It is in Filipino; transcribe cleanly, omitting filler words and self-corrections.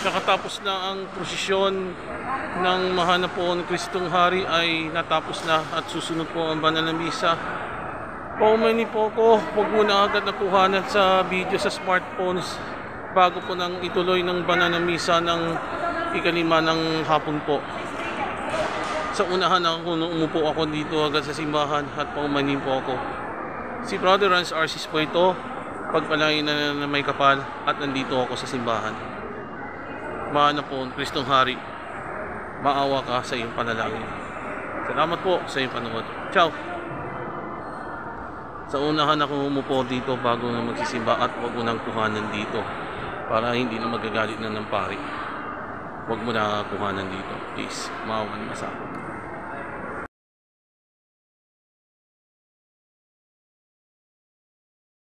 Nakatapos na ang prosesyon ng Mahana po ng Kristong Hari ay natapos na at susunod po ang banal na misa. Paumani po ako, huwag muna agad nakuhanan sa video sa smartphones bago po nang ituloy ng banal na misa ng ikalima ng hapon po. Sa unahan ako, umupo ako dito agad sa simbahan at paumani po ako. Si Brother Rans Arcis po ito, pagpalain na may kapal at nandito ako sa simbahan. Mahana po ang Kristong Hari, maawa ka sa iyong panalangin. Salamat po sa iyong panood. Ciao! Sa unahan ako umupo dito bago na magsisimba at huwag mo nang kuhanan dito para hindi na magagalit na ng pari. Huwag mo na kuhanan dito. Please, maawa naman sa akin.